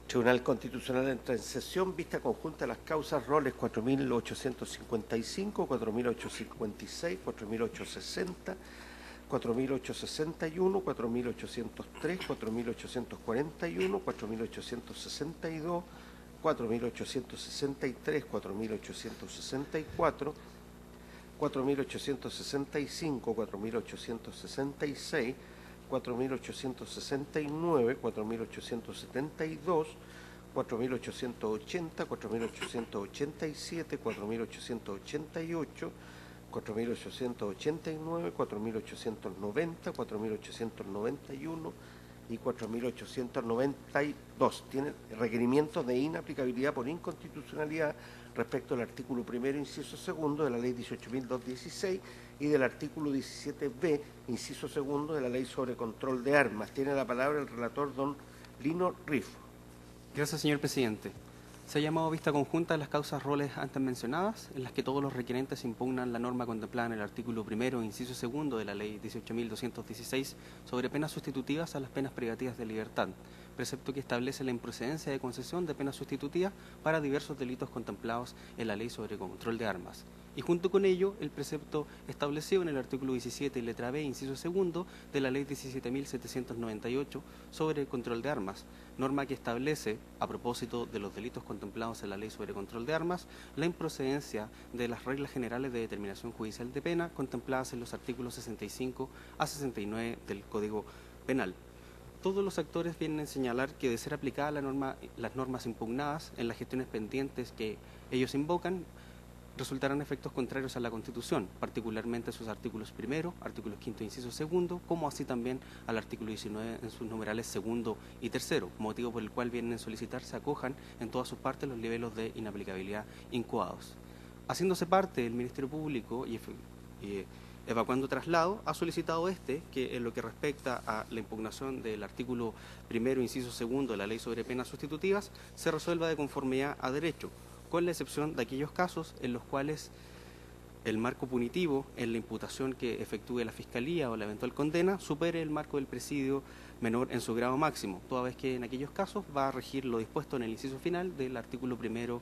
Tribunal Constitucional entra en sesión, vista conjunta de las causas, roles 4.855, 4.856, 4.860, 4.861, 4.803, 4.841, 4.862, 4.863, 4.864, 4.865, 4.866, 4.869, 4.872, 4.880, 4.887, 4.888, 4.889, 4.890, 4.891 y 4.892. Tienen requerimientos de inaplicabilidad por inconstitucionalidad respecto al artículo primero, inciso segundo de la Ley 18.216 y del artículo 17b, inciso segundo de la Ley sobre Control de Armas. Tiene la palabra el relator don Lino Rifo. Gracias, señor presidente. Se ha llamado vista conjunta de las causas roles antes mencionadas, en las que todos los requerentes impugnan la norma contemplada en el artículo primero, inciso segundo de la Ley 18.216 sobre penas sustitutivas a las penas privativas de libertad, precepto que establece la improcedencia de concesión de penas sustitutivas para diversos delitos contemplados en la Ley sobre Control de Armas. Y junto con ello, el precepto establecido en el artículo 17, letra B, inciso segundo, de la Ley 17.798 sobre el control de armas, norma que establece, a propósito de los delitos contemplados en la Ley sobre Control de Armas, la improcedencia de las reglas generales de determinación judicial de pena contempladas en los artículos 65 a 69 del Código Penal. Todos los actores vienen a señalar que, de ser aplicada las normas impugnadas en las gestiones pendientes que ellos invocan, resultarán efectos contrarios a la Constitución, particularmente sus artículos primero, artículos quinto, inciso segundo, como así también al artículo 19 en sus numerales segundo y tercero, motivo por el cual vienen a solicitar se acojan en todas sus partes los niveles de inaplicabilidad incoados. Haciéndose parte del Ministerio Público y evacuando traslado, ha solicitado que en lo que respecta a la impugnación del artículo primero, inciso segundo de la Ley sobre penas sustitutivas, se resuelva de conformidad a derecho, con la excepción de aquellos casos en los cuales el marco punitivo en la imputación que efectúe la Fiscalía o la eventual condena supere el marco del presidio menor en su grado máximo, toda vez que en aquellos casos va a regir lo dispuesto en el inciso final del artículo primero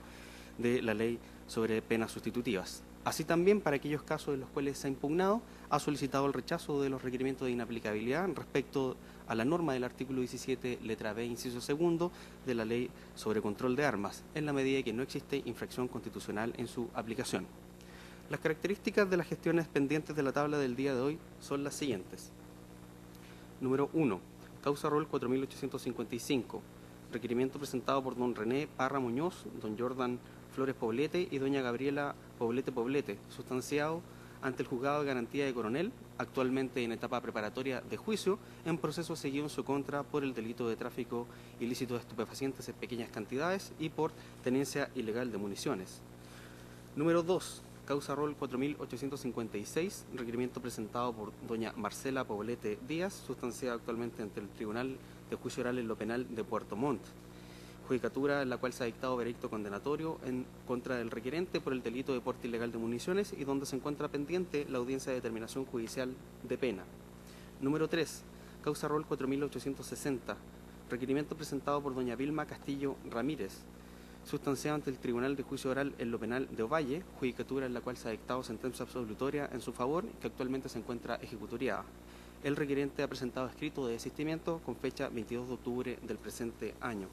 de la Ley sobre penas sustitutivas. Así también, para aquellos casos en los cuales se ha impugnado, ha solicitado el rechazo de los requerimientos de inaplicabilidad respecto a la norma del artículo 17, letra B, inciso segundo, de la Ley sobre Control de Armas, en la medida que no existe infracción constitucional en su aplicación. Las características de las gestiones pendientes de la tabla del día de hoy son las siguientes. Número 1. Causa rol 4855. Requerimiento presentado por don René Parra Muñoz, don Jordan Flores Poblete y doña Gabriela Poblete, sustanciado ante el Juzgado de Garantía de Coronel, actualmente en etapa preparatoria de juicio, en proceso seguido en su contra por el delito de tráfico ilícito de estupefacientes en pequeñas cantidades y por tenencia ilegal de municiones. Número 2. Causa rol 4856, requerimiento presentado por doña Marcela Poblete Díaz, sustanciada actualmente ante el Tribunal de Juicio Oral en lo Penal de Puerto Montt, judicatura en la cual se ha dictado veredicto condenatorio en contra del requerente por el delito de porte ilegal de municiones y donde se encuentra pendiente la audiencia de determinación judicial de pena. Número 3. Causa rol 4860, requerimiento presentado por doña Vilma Castillo Ramírez, sustanciado ante el Tribunal de Juicio Oral en lo Penal de Ovalle, judicatura en la cual se ha dictado sentencia absolutoria en su favor y que actualmente se encuentra ejecutoriada. El requerente ha presentado escrito de desistimiento con fecha 22 de octubre del presente año.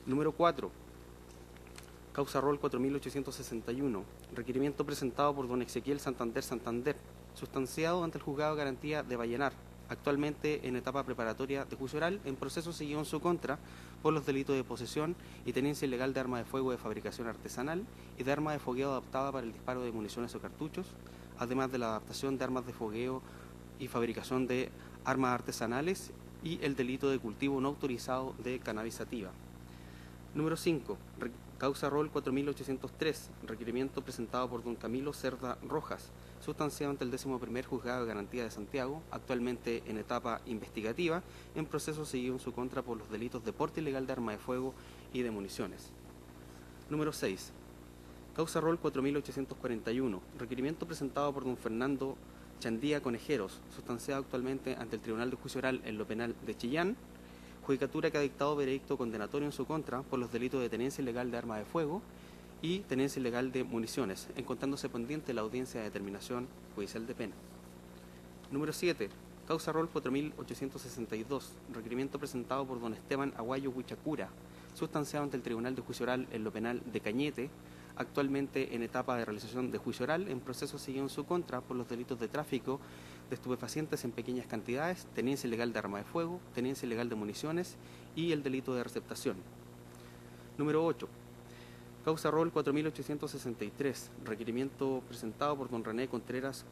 Número 4. Causa rol 4861, requerimiento presentado por don Ezequiel Santander, sustanciado ante el Juzgado de Garantía de Vallenar, actualmente en etapa preparatoria de juicio oral, en proceso seguido en su contra por los delitos de posesión y tenencia ilegal de arma de fuego de fabricación artesanal y de arma de fogueo adaptada para el disparo de municiones o cartuchos, además de la adaptación de armas de fogueo y fabricación de armas artesanales y el delito de cultivo no autorizado de cannabis sativa. Número 5. Causa rol 4803, requerimiento presentado por don Camilo Cerda Rojas, sustanciado ante el 11º Juzgado de Garantía de Santiago, actualmente en etapa investigativa, en proceso seguido en su contra por los delitos de porte ilegal de arma de fuego y de municiones. Número 6. Causa rol 4841, requerimiento presentado por don Fernando Chandía Conejeros, sustanciado actualmente ante el Tribunal de Juicio Oral en lo Penal de Chillán, Judicatura que ha dictado veredicto condenatorio en su contra por los delitos de tenencia ilegal de arma de fuego y tenencia ilegal de municiones, encontrándose pendiente la audiencia de determinación judicial de pena. Número 7. Causa rol 4862, requerimiento presentado por don Esteban Aguayo Huichacura, sustanciado ante el Tribunal de Juicio Oral en lo penal de Cañete, actualmente en etapa de realización de juicio oral, en proceso seguido en su contra por los delitos de tráfico de estupefacientes en pequeñas cantidades, tenencia ilegal de arma de fuego, tenencia ilegal de municiones y el delito de receptación. Número 8. Causa rol 4863, requerimiento presentado por don René Contreras,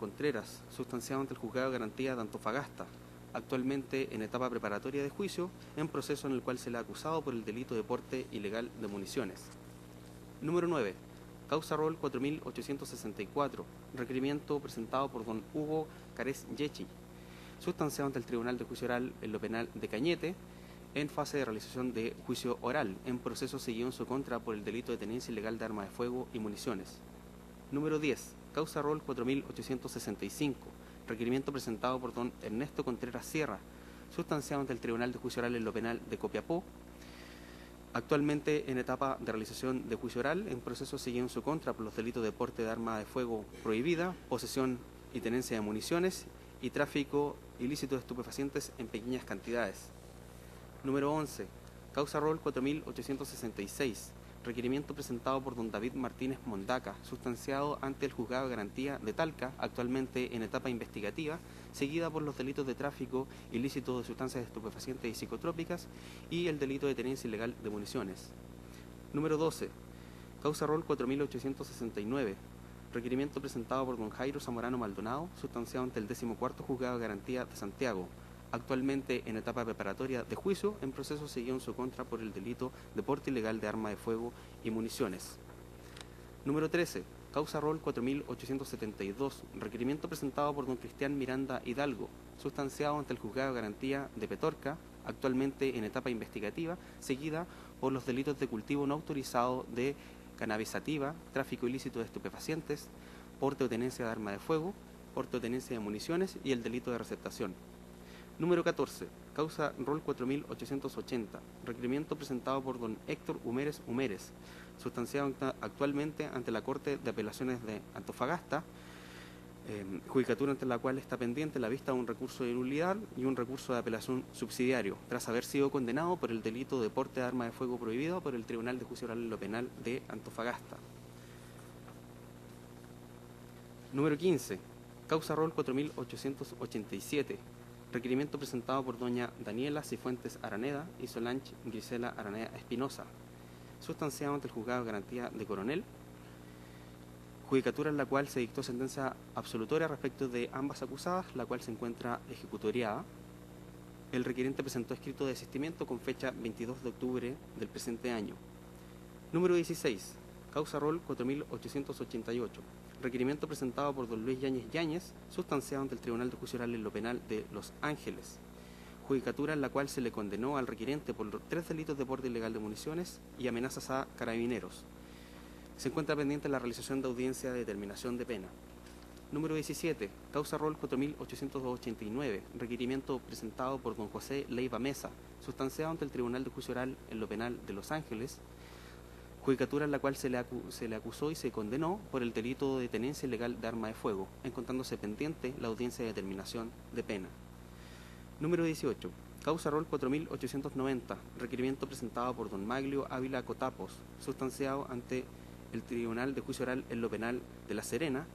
sustanciado ante el Juzgado de Garantía de Antofagasta, actualmente en etapa preparatoria de juicio, en proceso en el cual se le ha acusado por el delito de porte ilegal de municiones. Número 9. Causa rol 4864, requerimiento presentado por don Hugo Carés Yechi, sustanciado ante el Tribunal de Juicio Oral en lo penal de Cañete, en fase de realización de juicio oral, en proceso seguido en su contra por el delito de tenencia ilegal de armas de fuego y municiones. Número 10. Causa rol 4865, requerimiento presentado por don Ernesto Contreras Sierra, sustanciado ante el Tribunal de Juicio Oral en lo penal de Copiapó, actualmente en etapa de realización de juicio oral, en proceso seguido en su contra por los delitos de porte de arma de fuego prohibida, posesión y tenencia de municiones y tráfico ilícito de estupefacientes en pequeñas cantidades. Número 11. Causa rol 4866, requerimiento presentado por don David Martínez Mondaca, sustanciado ante el Juzgado de Garantía de Talca, actualmente en etapa investigativa, seguida por los delitos de tráfico ilícito de sustancias estupefacientes y psicotrópicas y el delito de tenencia ilegal de municiones. Número 12. Causa rol 4869, requerimiento presentado por don Jairo Zamorano Maldonado, sustanciado ante el 14º Juzgado de Garantía de Santiago, actualmente en etapa preparatoria de juicio, en proceso seguido en su contra por el delito de porte ilegal de arma de fuego y municiones. Número 13. Causa rol 4872, requerimiento presentado por don Cristian Miranda Hidalgo, sustanciado ante el Juzgado de Garantía de Petorca, actualmente en etapa investigativa, seguida por los delitos de cultivo no autorizado de cannabis sativa, tráfico ilícito de estupefacientes, porte o tenencia de arma de fuego, porte o tenencia de municiones y el delito de receptación. Número 14. Causa rol 4880, requerimiento presentado por don Héctor Humérez, sustanciado actualmente ante la Corte de Apelaciones de Antofagasta, judicatura ante la cual está pendiente la vista de un recurso de nulidad y un recurso de apelación subsidiario, tras haber sido condenado por el delito de porte de arma de fuego prohibido por el Tribunal de Juicio Oral en lo Penal de Antofagasta. Número 15. Causa rol 4887, requerimiento presentado por doña Daniela Cifuentes Araneda y Solange Grisela Araneda Espinosa, sustanciado ante el Juzgado de Garantía de Coronel, judicatura en la cual se dictó sentencia absolutoria respecto de ambas acusadas, la cual se encuentra ejecutoriada. El requiriente presentó escrito de desistimiento con fecha 22 de octubre del presente año. Número 16. Causa rol 4888. Requerimiento presentado por don Luis Yáñez, sustanciado ante el Tribunal de Juicio Oral en lo Penal de Los Ángeles. Judicatura en la cual se le condenó al requiriente por 3 delitos de porte ilegal de municiones y amenazas a carabineros. Se encuentra pendiente la realización de audiencia de determinación de pena. Número 17. Causa rol 4889. Requerimiento presentado por don José Leiva Mesa, sustanciado ante el Tribunal de Juicio Oral en lo Penal de Los Ángeles. Judicatura en la cual se le acusó y se condenó por el delito de tenencia ilegal de arma de fuego, encontrándose pendiente la audiencia de determinación de pena. Número 18. Causa rol 4890. Requerimiento presentado por don Maglio Ávila Cotapos, sustanciado ante el Tribunal de Juicio Oral en lo Penal de La Serena,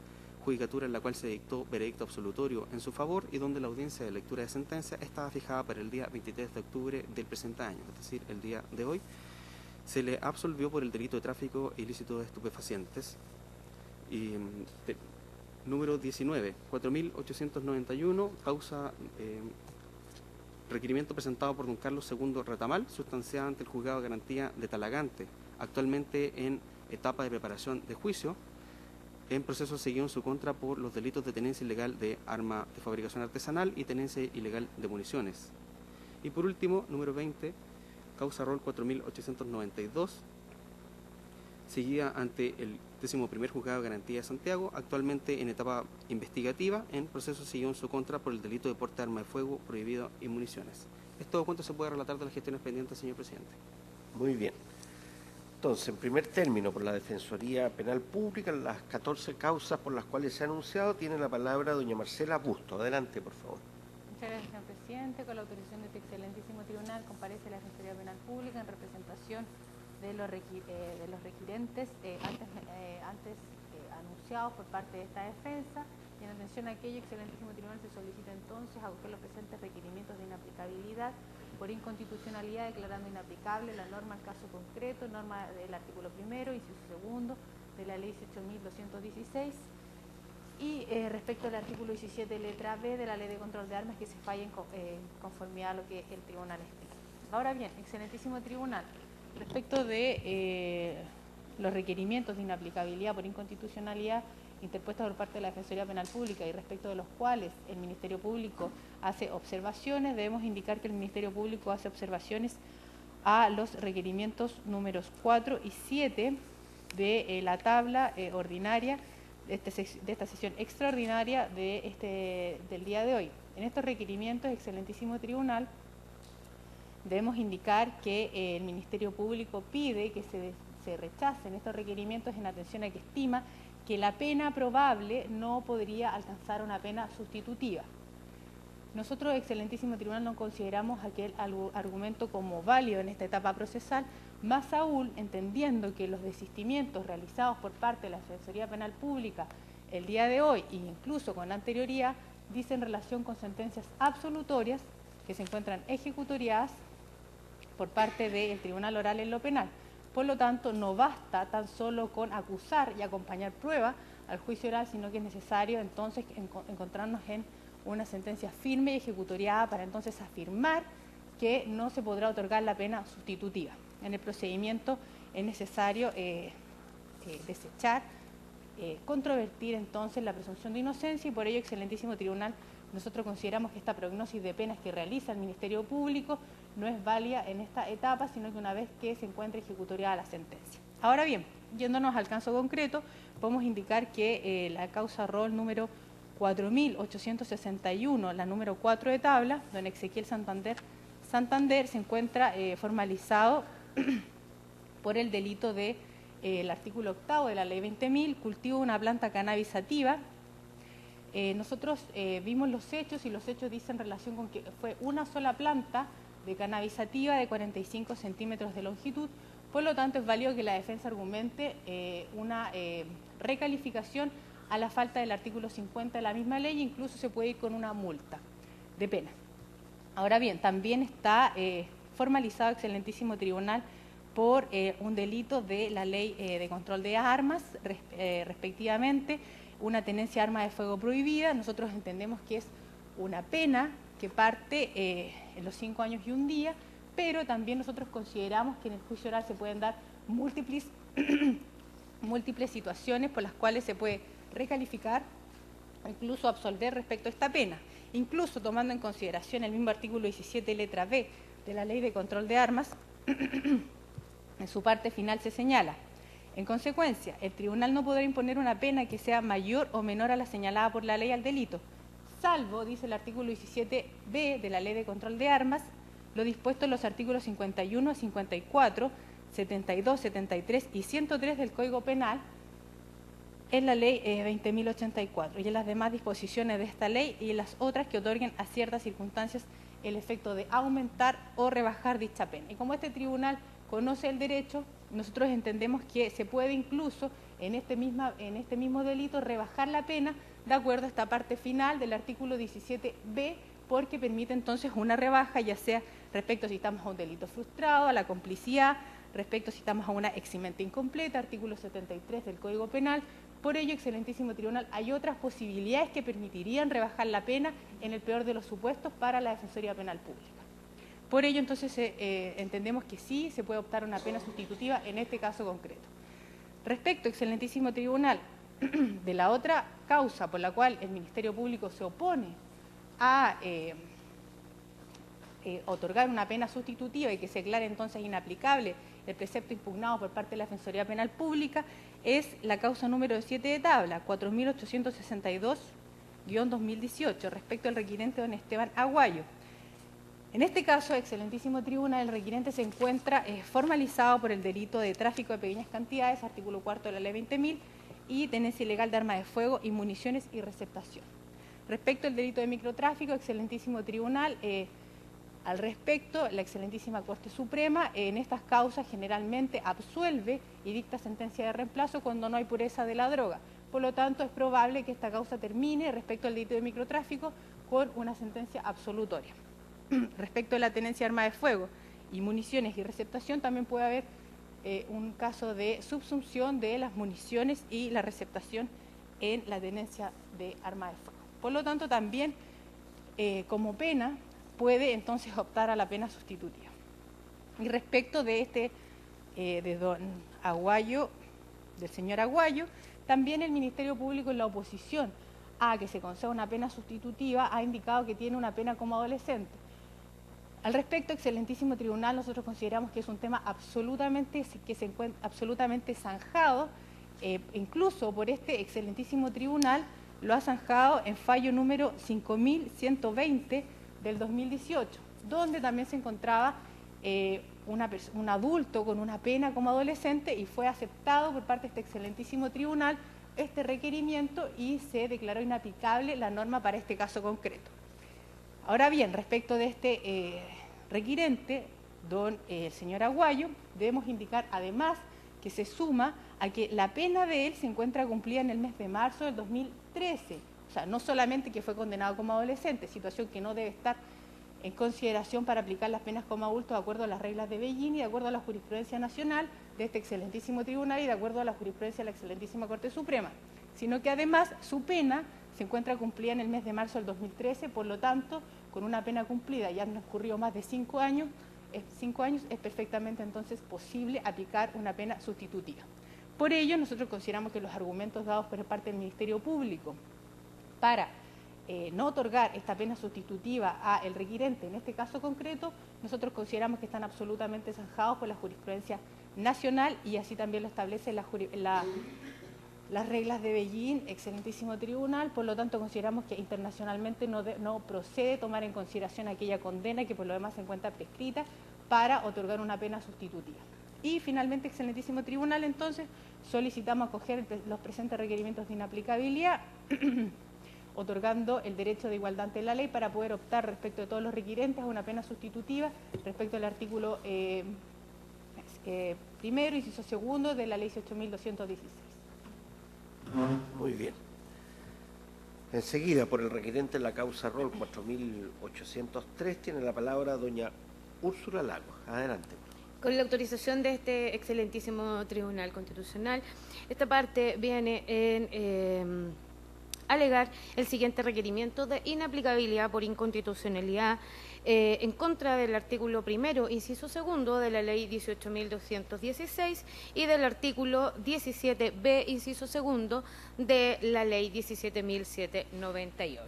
judicatura en la cual se dictó veredicto absolutorio en su favor y donde la audiencia de lectura de sentencia estaba fijada para el día 23 de octubre del presente año, es decir, el día de hoy. Se le absolvió por el delito de tráfico ilícito de estupefacientes. Y, número 19, 4891, causa requerimiento presentado por don Carlos II Retamal, sustanciado ante el Juzgado de Garantía de Talagante, actualmente en etapa de preparación de juicio, en proceso seguido en su contra por los delitos de tenencia ilegal de arma de fabricación artesanal y tenencia ilegal de municiones. Y por último, número 20, causa rol 4892, seguida ante el 11º Juzgado de Garantía de Santiago, actualmente en etapa investigativa, en proceso seguido en su contra por el delito de porte de arma de fuego prohibido y municiones. Es todo cuanto se puede relatar de las gestiones pendientes, señor presidente. Muy bien. Entonces, en primer término, por la Defensoría Penal Pública, las 14 causas por las cuales se ha anunciado, tiene la palabra doña Marcela Busto. Adelante, por favor. Muchas gracias, señor presidente. Con la autorización de este excelentísimo tribunal, comparece la Defensoría Penal Pública en representación de los requirentes antes anunciados por parte de esta defensa, y en atención a aquello, excelentísimo tribunal, se solicita entonces acoger los presentes requerimientos de inaplicabilidad por inconstitucionalidad, declarando inaplicable la norma al caso concreto, norma del artículo 1º, inciso 2 de la ley 18.216, y respecto al artículo 17, letra B de la ley de control de armas, que se falle en conformidad a lo que el tribunal explica. Ahora bien, excelentísimo tribunal, respecto de los requerimientos de inaplicabilidad por inconstitucionalidad interpuestos por parte de la Defensoría Penal Pública y respecto de los cuales el Ministerio Público hace observaciones, debemos indicar que el Ministerio Público hace observaciones a los requerimientos números 4 y 7 de la tabla ordinaria de esta sesión extraordinaria del día de hoy. En estos requerimientos, excelentísimo tribunal, debemos indicar que el Ministerio Público pide que se rechacen estos requerimientos en atención a que estima que la pena probable no podría alcanzar una pena sustitutiva. Nosotros, excelentísimo tribunal, no consideramos aquel argumento como válido en esta etapa procesal, más aún entendiendo que los desistimientos realizados por parte de la Defensoría Penal Pública el día de hoy, e incluso con anterioridad, dicen relación con sentencias absolutorias que se encuentran ejecutoriadas por parte del Tribunal Oral en lo penal. Por lo tanto, no basta tan solo con acusar y acompañar prueba al juicio oral, sino que es necesario entonces encontrarnos en una sentencia firme y ejecutoriada para entonces afirmar que no se podrá otorgar la pena sustitutiva. En el procedimiento es necesario desechar, controvertir entonces la presunción de inocencia, y por ello, excelentísimo tribunal, nosotros consideramos que esta prognosis de penas que realiza el Ministerio Público no es válida en esta etapa, sino que una vez que se encuentre ejecutoriada la sentencia. Ahora bien, yéndonos al caso concreto, podemos indicar que la causa rol número 4.861, la número 4 de tabla, don Ezequiel Santander, se encuentra formalizado por el delito de el artículo 8º de la ley 20.000, cultivo de una planta cannabis sativa. Nosotros vimos los hechos, y los hechos dicen relación con que fue una sola planta de cannabis sativa de 45 centímetros de longitud. Por lo tanto, es válido que la defensa argumente una recalificación a la falta del artículo 50 de la misma ley, incluso se puede ir con una multa de pena. Ahora bien, también está formalizado, excelentísimo tribunal, por un delito de la ley de control de armas, respectivamente, una tenencia de arma de fuego prohibida. Nosotros entendemos que es una pena que parte en los 5 años y 1 día, pero también nosotros consideramos que en el juicio oral se pueden dar múltiples situaciones por las cuales se puede recalificar o incluso absolver respecto a esta pena, incluso tomando en consideración el mismo artículo 17, letra B de la ley de control de armas. En su parte final se señala: en consecuencia, el tribunal no podrá imponer una pena que sea mayor o menor a la señalada por la ley al delito, salvo, dice el artículo 17b de la ley de control de armas, lo dispuesto en los artículos 51, 54, 72, 73 y 103 del Código Penal, en la ley 20.084 y en las demás disposiciones de esta ley y en las otras que otorguen a ciertas circunstancias el efecto de aumentar o rebajar dicha pena. Y como este tribunal conoce el derecho, nosotros entendemos que se puede incluso en este mismo delito rebajar la pena de acuerdo a esta parte final del artículo 17b, porque permite entonces una rebaja, ya sea respecto si estamos a un delito frustrado, a la complicidad, respecto si estamos a una eximenta incompleta, artículo 73 del Código Penal. Por ello, excelentísimo tribunal, hay otras posibilidades que permitirían rebajar la pena en el peor de los supuestos para la Defensoría Penal Pública. Por ello, entonces, entendemos que sí se puede optar a una pena sustitutiva en este caso concreto. Respecto, excelentísimo tribunal, de la otra causa por la cual el Ministerio Público se opone a otorgar una pena sustitutiva y que se declare entonces inaplicable del precepto impugnado por parte de la Defensoría Penal Pública es la causa número 7 de tabla, 4862-2018, respecto al requirente don Esteban Aguayo. En este caso, excelentísimo tribunal, el requirente se encuentra formalizado por el delito de tráfico de pequeñas cantidades, artículo 4 de la ley 20.000, y tenencia ilegal de armas de fuego y municiones y receptación. Respecto al delito de microtráfico, excelentísimo tribunal, al respecto, la excelentísima Corte Suprema en estas causas generalmente absuelve y dicta sentencia de reemplazo cuando no hay pureza de la droga. Por lo tanto, es probable que esta causa termine respecto al delito de microtráfico con una sentencia absolutoria. Respecto a la tenencia de armas de fuego y municiones y receptación, también puede haber un caso de subsunción de las municiones y la receptación en la tenencia de armas de fuego. Por lo tanto, también como pena puede entonces optar a la pena sustitutiva. Y respecto de de don Aguayo, del señor Aguayo, también el Ministerio Público en la oposición a que se conceda una pena sustitutiva ha indicado que tiene una pena como adolescente. Al respecto, excelentísimo tribunal, nosotros consideramos que es un tema absolutamente zanjado, incluso por este excelentísimo tribunal lo ha zanjado en fallo número 5120 del 2018, donde también se encontraba un adulto con una pena como adolescente y fue aceptado por parte de este excelentísimo tribunal este requerimiento y se declaró inaplicable la norma para este caso concreto. Ahora bien, respecto de este requirente, el señor Aguayo, debemos indicar además que se suma a que la pena de él se encuentra cumplida en el mes de marzo del 2013. O sea, no solamente que fue condenado como adolescente, situación que no debe estar en consideración para aplicar las penas como adulto de acuerdo a las reglas de Beijing y de acuerdo a la jurisprudencia nacional de este excelentísimo tribunal y de acuerdo a la jurisprudencia de la excelentísima Corte Suprema, sino que además su pena se encuentra cumplida en el mes de marzo del 2013, por lo tanto, con una pena cumplida y han transcurrido más de 5 años, es perfectamente entonces posible aplicar una pena sustitutiva. Por ello, nosotros consideramos que los argumentos dados por parte del Ministerio Público para no otorgar esta pena sustitutiva al requirente en este caso concreto, nosotros consideramos que están absolutamente zanjados por la jurisprudencia nacional y así también lo establece las reglas de Beijing, excelentísimo tribunal. Por lo tanto, consideramos que internacionalmente no procede tomar en consideración aquella condena que por lo demás se encuentra prescrita para otorgar una pena sustitutiva. Y finalmente, excelentísimo tribunal, entonces solicitamos acoger los presentes requerimientos de inaplicabilidad otorgando el derecho de igualdad ante la ley para poder optar respecto de todos los requirentes a una pena sustitutiva respecto al artículo primero, inciso segundo de la ley 18.216. Muy bien. Enseguida, por el requirente en la causa rol 4803, tiene la palabra doña Úrsula Lagos. Adelante. Con la autorización de este excelentísimo Tribunal Constitucional, esta parte viene en alegar el siguiente requerimiento de inaplicabilidad por inconstitucionalidad en contra del artículo primero, inciso segundo de la ley 18.216 y del artículo 17b, inciso segundo de la ley 17.798.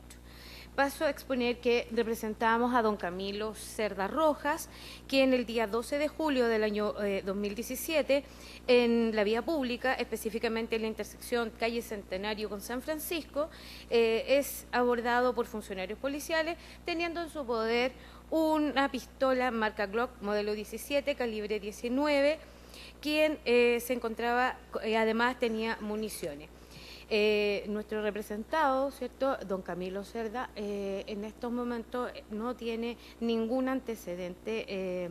Paso a exponer que representamos a don Camilo Cerda Rojas, quien el día 12 de julio del año 2017, en la vía pública, específicamente en la intersección calle Centenario con San Francisco, es abordado por funcionarios policiales, teniendo en su poder una pistola marca Glock modelo 17, calibre 19, quien se encontraba, además tenía municiones. Nuestro representado, ¿cierto?, don Camilo Cerda, en estos momentos no tiene ningún antecedente,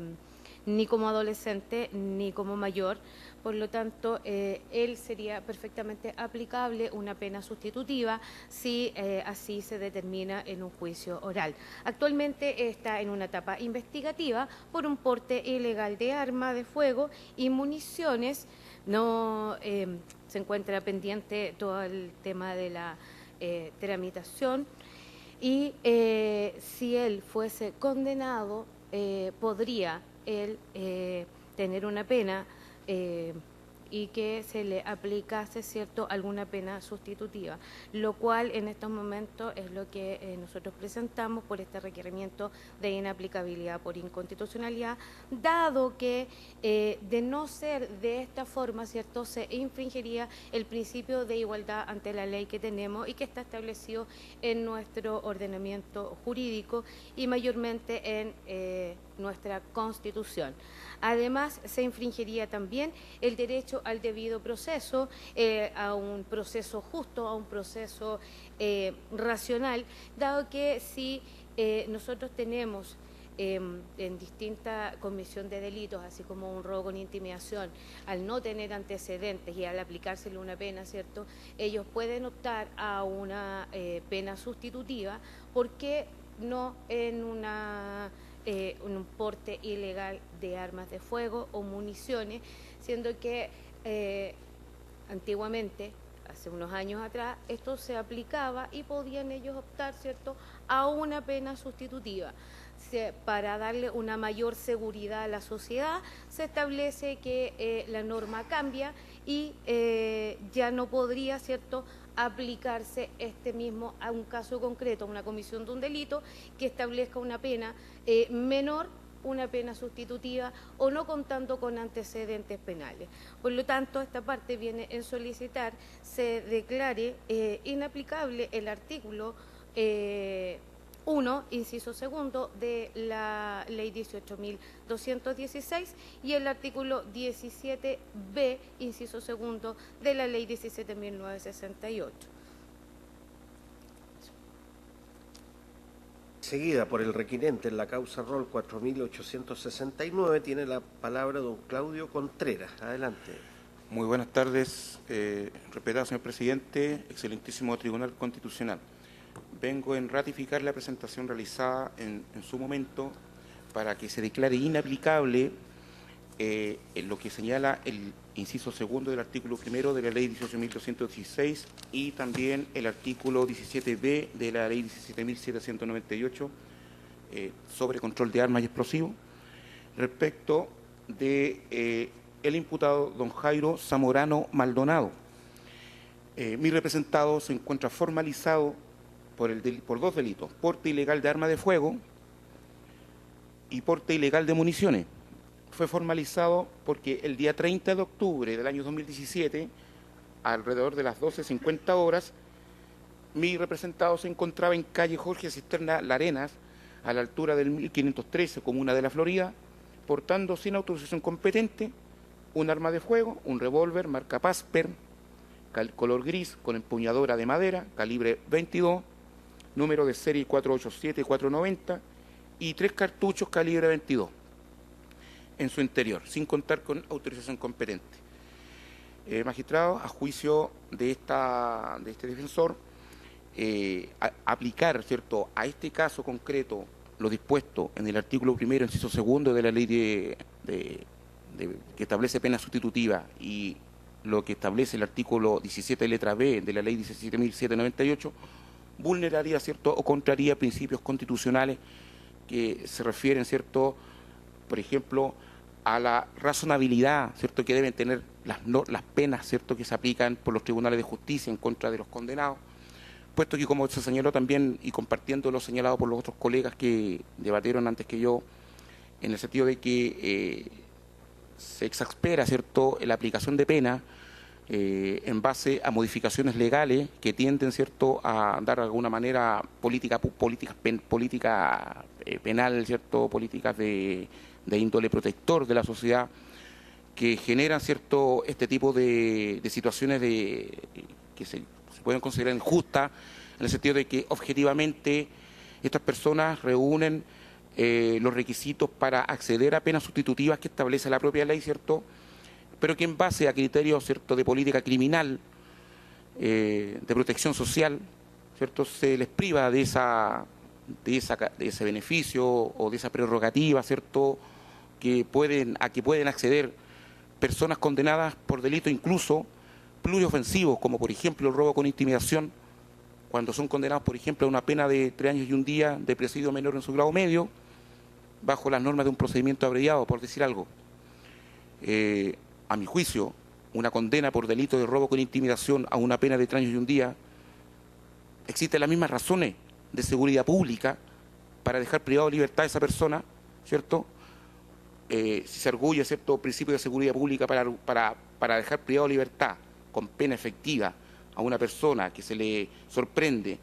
ni como adolescente ni como mayor, por lo tanto, él sería perfectamente aplicable una pena sustitutiva si así se determina en un juicio oral. Actualmente está en una etapa investigativa por un porte ilegal de arma de fuego y municiones. No se encuentra pendiente todo el tema de la tramitación y si él fuese condenado podría él tener una pena y que se le aplicase, ¿cierto?, alguna pena sustitutiva, lo cual en estos momentos es lo que nosotros presentamos por este requerimiento de inaplicabilidad por inconstitucionalidad, dado que de no ser de esta forma, ¿cierto?, se infringiría el principio de igualdad ante la ley que tenemos y que está establecido en nuestro ordenamiento jurídico y mayormente en nuestra Constitución. Además, se infringiría también el derecho al debido proceso, a un proceso justo, a un proceso racional, dado que si nosotros tenemos en distinta comisión de delitos, así como un robo con intimidación, al no tener antecedentes y al aplicársele una pena, ¿cierto?, ellos pueden optar a una pena sustitutiva, porque no en un porte ilegal de armas de fuego o municiones, siendo que antiguamente, hace unos años atrás, esto se aplicaba y podían ellos optar, ¿cierto?, a una pena sustitutiva. Para darle una mayor seguridad a la sociedad, se establece que la norma cambia y ya no podría, ¿cierto?, aplicarse este mismo a un caso concreto, a una comisión de un delito que establezca una pena menor, una pena sustitutiva o no contando con antecedentes penales. Por lo tanto, esta parte viene en solicitar se declare inaplicable el artículo 1, inciso segundo de la ley 18.216 y el artículo 17b, inciso segundo de la ley 17.968. Seguida por el requirente en la causa rol 4.869, tiene la palabra don Claudio Contreras. Adelante. Muy buenas tardes, respetado señor presidente, excelentísimo Tribunal Constitucional. Vengo en ratificar la presentación realizada en su momento para que se declare inaplicable en lo que señala el inciso segundo del artículo primero de la ley 18.216 y también el artículo 17b de la ley 17.798 sobre control de armas y explosivos respecto de el imputado don Jairo Zamorano Maldonado. Mi representado se encuentra formalizado por dos delitos: porte ilegal de arma de fuego y porte ilegal de municiones. Fue formalizado porque el día 30 de octubre del año 2017, alrededor de las 12:50 horas, mi representado se encontraba en calle Jorge Cisterna La Arenas, a la altura del 1513, comuna de La Florida, portando sin autorización competente un arma de fuego, un revólver marca Pasper, color gris, con empuñadura de madera, calibre 22, número de serie 487-490 y 3 cartuchos calibre 22 en su interior, sin contar con autorización competente. Magistrado, a juicio de este defensor, aplicar, ¿cierto?, a este caso concreto lo dispuesto en el artículo primero, inciso segundo de la ley que establece pena sustitutiva y lo que establece el artículo 17 letra B de la ley 17.798, vulneraría, ¿cierto?, o contraría principios constitucionales que se refieren, ¿cierto?, por ejemplo, a la razonabilidad, ¿cierto?, que deben tener las penas, ¿cierto?, que se aplican por los tribunales de justicia en contra de los condenados, puesto que, como se señaló también, y compartiendo lo señalado por los otros colegas que debatieron antes que yo, en el sentido de que se exaspera, ¿cierto?, la aplicación de pena en base a modificaciones legales que tienden, ¿cierto?, a dar de alguna manera política penal, ¿cierto?, políticas de índole protector de la sociedad, que generan, ¿cierto?, este tipo de situaciones que se pueden considerar injustas, en el sentido de que objetivamente estas personas reúnen los requisitos para acceder a penas sustitutivas que establece la propia ley, ¿cierto?, pero que en base a criterios, ¿cierto?, de política criminal, de protección social, ¿cierto?, se les priva de ese beneficio o de esa prerrogativa, ¿cierto?, que pueden acceder personas condenadas por delitos incluso pluriofensivos, como por ejemplo el robo con intimidación, cuando son condenados, por ejemplo, a una pena de 3 años y un día de presidio menor en su grado medio, bajo las normas de un procedimiento abreviado, por decir algo. A mi juicio, una condena por delito de robo con intimidación a una pena de 3 años y 1 día, existen las mismas razones de seguridad pública para dejar privado de libertad a esa persona, ¿cierto? Si se arguye cierto principio de seguridad pública para dejar privado de libertad con pena efectiva a una persona que se le sorprende,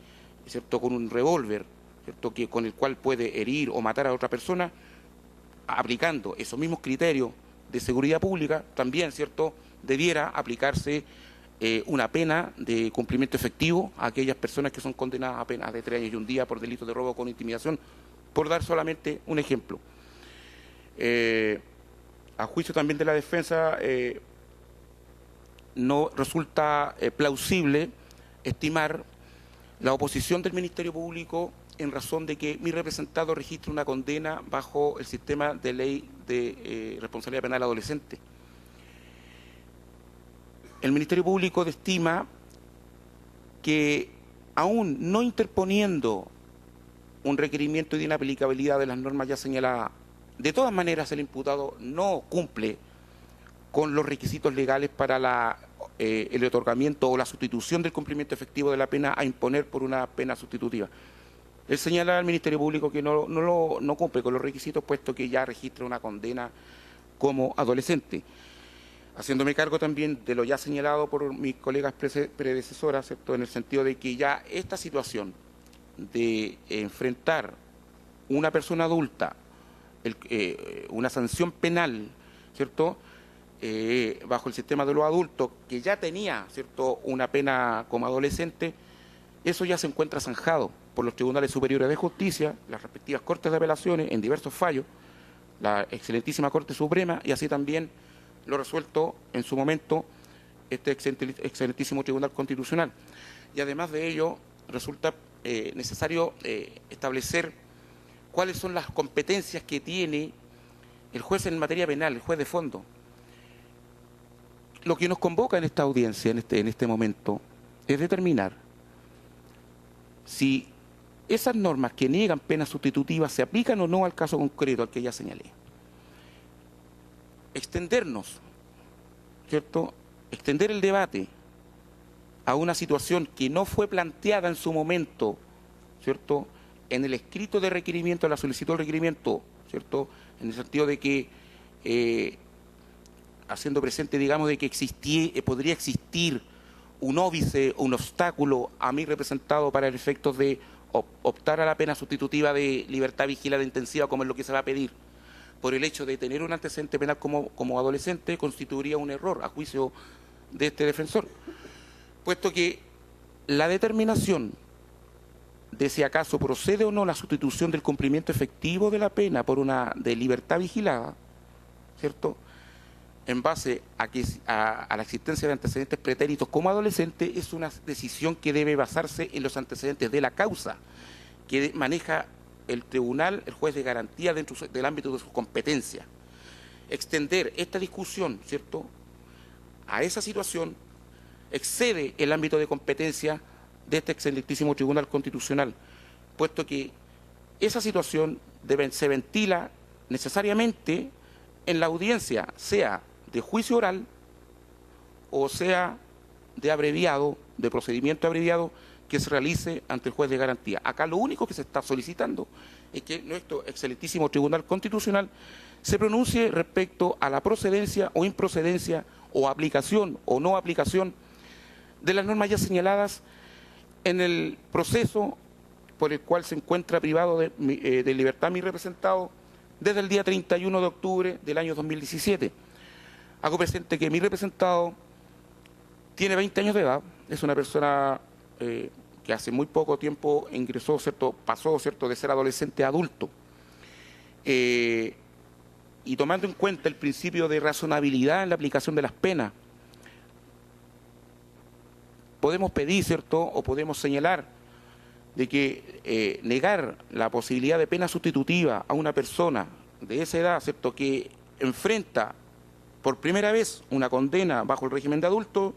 ¿cierto?, con un revólver, ¿cierto?, con el cual puede herir o matar a otra persona, aplicando esos mismos criterios de seguridad pública, también, ¿cierto?, debiera aplicarse una pena de cumplimiento efectivo a aquellas personas que son condenadas a penas de 3 años y 1 día por delito de robo con intimidación, por dar solamente un ejemplo. A juicio también de la defensa, no resulta plausible estimar la oposición del Ministerio Público en razón de que mi representado registre una condena bajo el sistema de ley de responsabilidad penal adolescente. El Ministerio Público estima que, aún no interponiendo un requerimiento de inaplicabilidad de las normas ya señaladas, de todas maneras el imputado no cumple con los requisitos legales para el otorgamiento o la sustitución del cumplimiento efectivo de la pena a imponer por una pena sustitutiva. Él señala al Ministerio Público que no cumple con los requisitos, puesto que ya registra una condena como adolescente. Haciéndome cargo también de lo ya señalado por mis colegas predecesoras, ¿cierto?, en el sentido de que ya esta situación de enfrentar una persona adulta, una sanción penal, ¿cierto?, bajo el sistema de los adultos, que ya tenía, ¿cierto?, una pena como adolescente, eso ya se encuentra zanjado por los tribunales superiores de justicia, las respectivas cortes de apelaciones en diversos fallos, la excelentísima Corte Suprema, y así también lo resuelto en su momento este excelentísimo Tribunal Constitucional. Y además de ello, resulta necesario establecer cuáles son las competencias que tiene el juez en materia penal, el juez de fondo. Lo que nos convoca en esta audiencia, en este momento, es determinar si esas normas que niegan penas sustitutivas se aplican o no al caso concreto al que ya señalé. Extendernos, ¿cierto?, extender el debate a una situación que no fue planteada en su momento, ¿cierto?, en el escrito de requerimiento, la solicitud del requerimiento, ¿cierto?, en el sentido de que, haciendo presente, digamos, de que podría existir un óbice, un obstáculo a mi representado para el efecto de optar a la pena sustitutiva de libertad vigilada intensiva, como es lo que se va a pedir, por el hecho de tener un antecedente penal como adolescente, constituiría un error a juicio de este defensor, puesto que la determinación de si acaso procede o no la sustitución del cumplimiento efectivo de la pena por una de libertad vigilada, ¿cierto?, en base a la existencia de antecedentes pretéritos como adolescente, es una decisión que debe basarse en los antecedentes de la causa que maneja el tribunal, el juez de garantía dentro del ámbito de su competencia. Extender esta discusión, ¿cierto?, a esa situación excede el ámbito de competencia de este excelentísimo Tribunal Constitucional, puesto que esa situación se ventila necesariamente en la audiencia, sea de juicio oral o sea de abreviado, de procedimiento abreviado que se realice ante el juez de garantía. Acá lo único que se está solicitando es que nuestro excelentísimo Tribunal Constitucional se pronuncie respecto a la procedencia o improcedencia o aplicación o no aplicación de las normas ya señaladas en el proceso por el cual se encuentra privado de libertad mi representado desde el día 31 de octubre del año 2017. Hago presente que mi representado tiene 20 años de edad, es una persona que hace muy poco tiempo ingresó, ¿cierto?, pasó, ¿cierto?, de ser adolescente a adulto. Y tomando en cuenta el principio de razonabilidad en la aplicación de las penas, podemos pedir, ¿cierto?, o podemos señalar de que negar la posibilidad de pena sustitutiva a una persona de esa edad, ¿cierto?, que enfrenta por primera vez una condena bajo el régimen de adulto,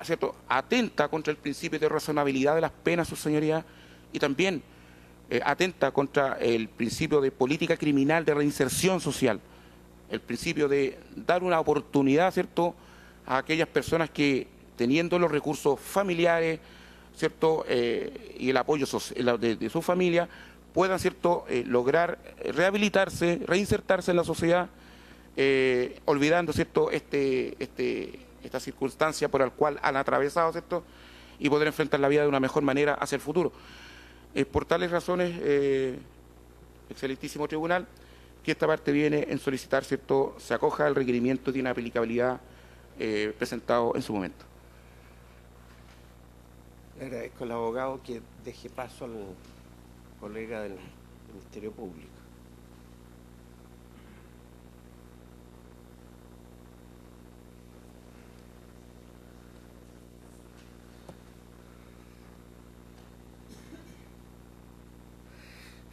¿cierto?, atenta contra el principio de razonabilidad de las penas, su señoría, y también atenta contra el principio de política criminal de reinserción social, el principio de dar una oportunidad, ¿cierto?, a aquellas personas que, teniendo los recursos familiares, ¿cierto?, y el apoyo de su familia, puedan, ¿cierto?, lograr rehabilitarse, reinsertarse en la sociedad, olvidando, ¿cierto?, esta circunstancia por la cual han atravesado, ¿cierto?, y poder enfrentar la vida de una mejor manera hacia el futuro. Por tales razones, excelentísimo tribunal, que esta parte viene en solicitar, ¿cierto?, se acoja al requerimiento de inaplicabilidad presentado en su momento. Le agradezco al abogado que deje paso al colega del Ministerio Público.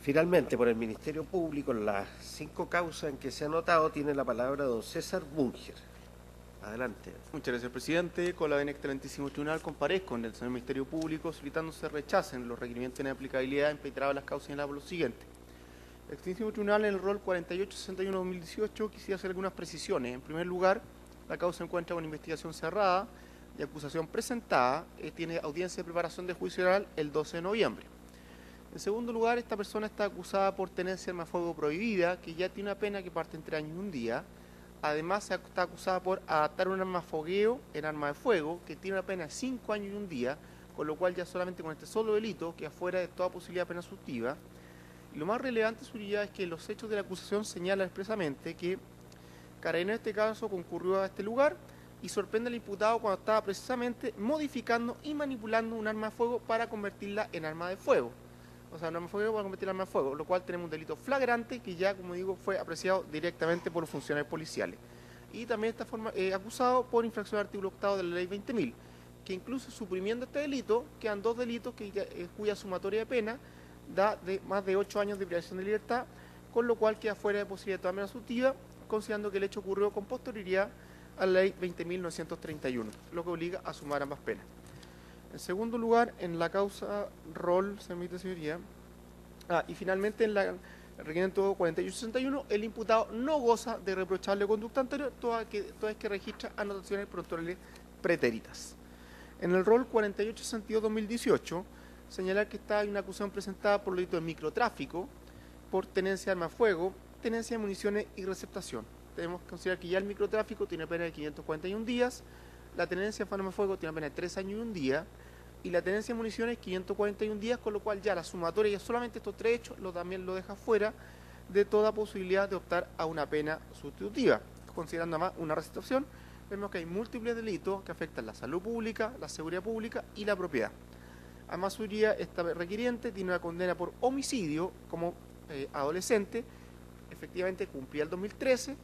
Finalmente, por el Ministerio Público, en las 5 causas en que se ha anotado, tiene la palabra don César Bunger. Adelante. Muchas gracias, presidente. Con la ven excelentísimo tribunal, comparezco en el señor Ministerio Público solicitando se rechacen los requerimientos de inaplicabilidad impetrados a las causas señaladas por lo siguiente. El excelentísimo tribunal, en el rol 4861-2018, quisiera hacer algunas precisiones. En primer lugar, la causa se encuentra con investigación cerrada y acusación presentada. Tiene audiencia de preparación de juicio oral el 12 de noviembre. En segundo lugar, esta persona está acusada por tenencia de arma de fuego prohibida, que ya tiene una pena que parte entre años y un día. Además, está acusada por adaptar un arma de fogueo en arma de fuego, que tiene una pena de 5 años y un día, con lo cual ya solamente con este solo delito queda fuera de toda posibilidad de pena sustitutiva. Y lo más relevante, Surya, es que los hechos de la acusación señalan expresamente que Carabinero en este caso concurrió a este lugar y sorprende al imputado cuando estaba precisamente modificando y manipulando un arma de fuego para convertirla en arma de fuego. O sea, un arma de fuego para convertirla en arma de fuego, lo cual tenemos un delito flagrante que ya, como digo, fue apreciado directamente por los funcionarios policiales. Y también está acusado por infracción al artículo 8 de la ley 20.000, que incluso suprimiendo este delito, quedan 2 delitos cuya sumatoria de pena da de más de 8 años de privación de libertad, con lo cual queda fuera de posibilidad de toda pena sustitutiva, considerando que el hecho ocurrió con posterioridad a la ley 20.931, lo que obliga a sumar ambas penas. En segundo lugar, en la causa rol, se emite señoría, y finalmente en el requerimiento 4861, el imputado no goza de reprochable conducta anterior, toda vez que registra anotaciones prontuarias pretéritas. En el rol 4862-2018, señalar que está una acusación presentada por el delito de microtráfico, por tenencia de arma de fuego, tenencia de municiones y receptación. Tenemos que considerar que ya el microtráfico tiene pena de 541 días, la tenencia de arma de fuego tiene pena de 3 años y un día, y la tenencia de municiones 541 días, con lo cual ya la sumatoria, ya solamente estos 3 hechos, también lo deja fuera de toda posibilidad de optar a una pena sustitutiva. Considerando además una receptación, vemos que hay múltiples delitos que afectan la salud pública, la seguridad pública y la propiedad. Además, esta requiriente tiene una condena por homicidio como adolescente, efectivamente cumplía el 2013,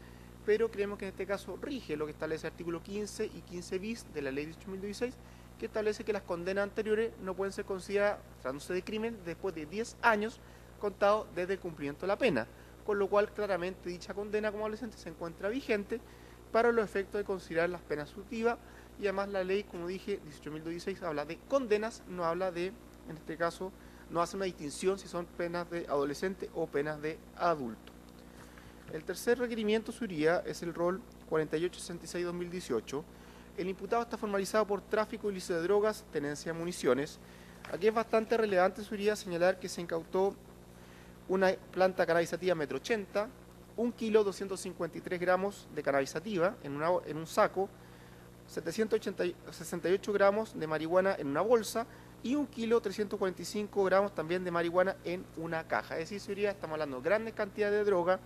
pero creemos que en este caso rige lo que establece el artículo 15 y 15 bis de la ley 18.016, que establece que las condenas anteriores no pueden ser consideradas, tratándose de crimen, después de 10 años contados desde el cumplimiento de la pena, con lo cual claramente dicha condena como adolescente se encuentra vigente para los efectos de considerar las penas sustitutivas, y además la ley, como dije, 18.016 habla de condenas, no habla de, en este caso, no hace una distinción si son penas de adolescente o penas de adulto. El tercer requerimiento, Suría, es el rol 4866-2018. El imputado está formalizado por tráfico ilícito de drogas, tenencia de municiones. Aquí es bastante relevante, Suría, señalar que se incautó una planta cannabisativa metro 80, 1 kilo 253 gramos de cannabisativa en un saco, 768 gramos de marihuana en una bolsa y 1 kilo 345 gramos también de marihuana en una caja. Es decir, Suría, estamos hablando de grandes cantidades de droga,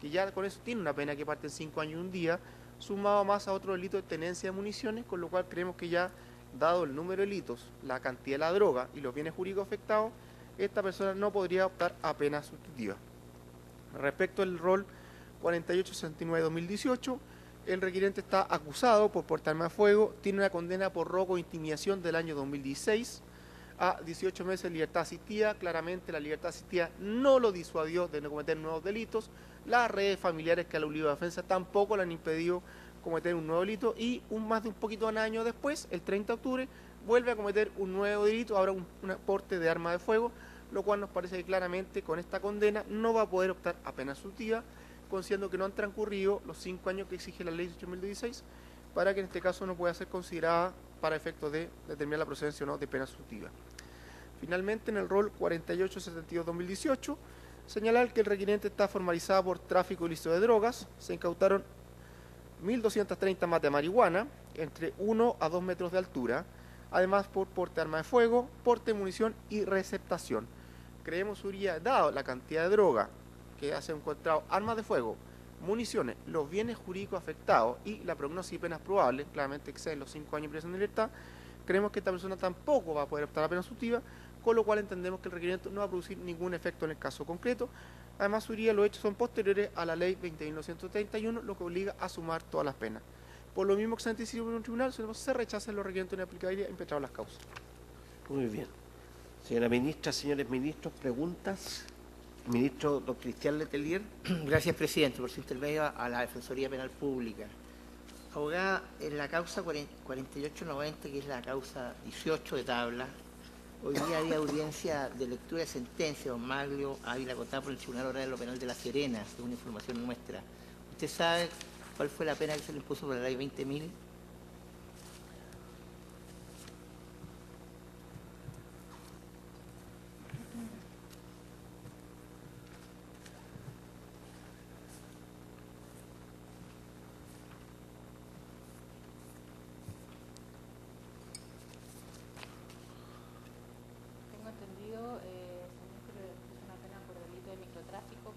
que ya con eso tiene una pena que parte en 5 años y un día, sumado más a otro delito de tenencia de municiones, con lo cual creemos que ya, dado el número de delitos, la cantidad de la droga y los bienes jurídicos afectados, esta persona no podría optar a pena sustitutiva. Respecto al rol 4869-2018, el requiriente está acusado por portar arma de fuego, tiene una condena por robo e intimidación del año 2016 a 18 meses de libertad asistida. Claramente la libertad asistida no lo disuadió de no cometer nuevos delitos. Las redes familiares que ha obligado a la defensa tampoco le han impedido cometer un nuevo delito, y más de un poquito de un año después, el 30 de octubre, vuelve a cometer un nuevo delito, ahora un porte de arma de fuego, lo cual nos parece que claramente con esta condena no va a poder optar a pena sustitutiva, considerando que no han transcurrido los 5 años que exige la ley 18.016, para que en este caso no pueda ser considerada para efectos de determinar la procedencia o no de pena sustitutiva. Finalmente, en el rol 4872-2018, señalar que el requiriente está formalizado por tráfico ilícito de drogas. Se incautaron 1.230 mates de marihuana entre 1 a 2 metros de altura, además por porte de arma de fuego, porte de munición y receptación. Creemos, Uría, dado la cantidad de droga que ha sido encontrado, armas de fuego, municiones, los bienes jurídicos afectados y la prognosis y penas probables, claramente exceden los 5 años de prisión de libertad, creemos que esta persona tampoco va a poder optar a pena sustitutiva, con lo cual entendemos que el requerimiento no va a producir ningún efecto en el caso concreto. Además, Uría, los hechos son posteriores a la ley 20.931, lo que obliga a sumar todas las penas. Por lo mismo que se anticipa por un tribunal, se rechazan los requerimientos de inaplicabilidad impetrados las causas. Muy bien. Señora ministra, señores ministros, preguntas. Ministro don Cristian Letelier. Gracias, presidente, por su intermedio a la Defensoría Penal Pública. Abogada, en la causa 4890, que es la causa 18 de tabla, hoy día había audiencia de lectura de sentencia, don Maglio Ávila acotada por el Tribunal Oral de lo Penal de La Serena, según información nuestra. ¿Usted sabe cuál fue la pena que se le impuso por la ley 20.000?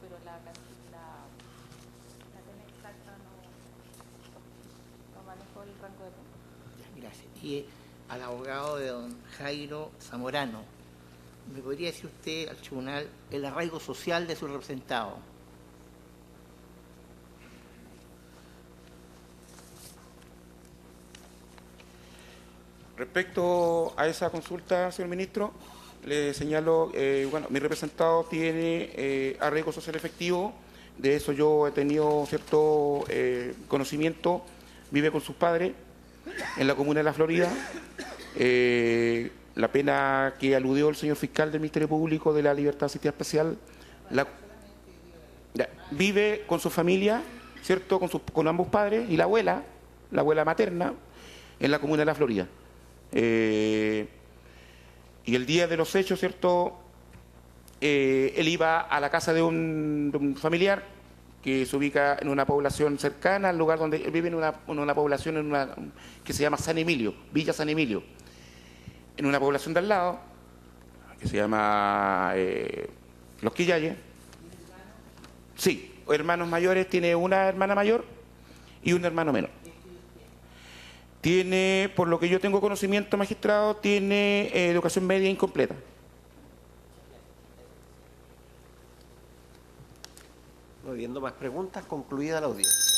Pero la pena exacta no manejó el rango de pena. Gracias. Y al abogado de don Jairo Zamorano, ¿me podría decir usted al tribunal el arraigo social de su representado? Respecto a esa consulta, señor ministro, le señalo, bueno, mi representado tiene arraigo social efectivo, de eso yo he tenido cierto conocimiento, vive con sus padres en la comuna de La Florida. La pena que aludió el señor fiscal del Ministerio Público de la Libertad Asistida Especial, vive con su familia, ¿cierto?, con ambos padres y la abuela materna, en la comuna de La Florida. Y el día de los hechos, ¿cierto?, él iba a la casa de un familiar que se ubica en una población cercana al lugar donde él vive, en una población que se llama San Emilio, Villa San Emilio, en una población de al lado, que se llama Los Quillayes. Sí, hermanos mayores, tiene una hermana mayor y un hermano menor. Tiene, por lo que yo tengo conocimiento, magistrado, tiene educación media incompleta. No habiendo más preguntas, concluida la audiencia.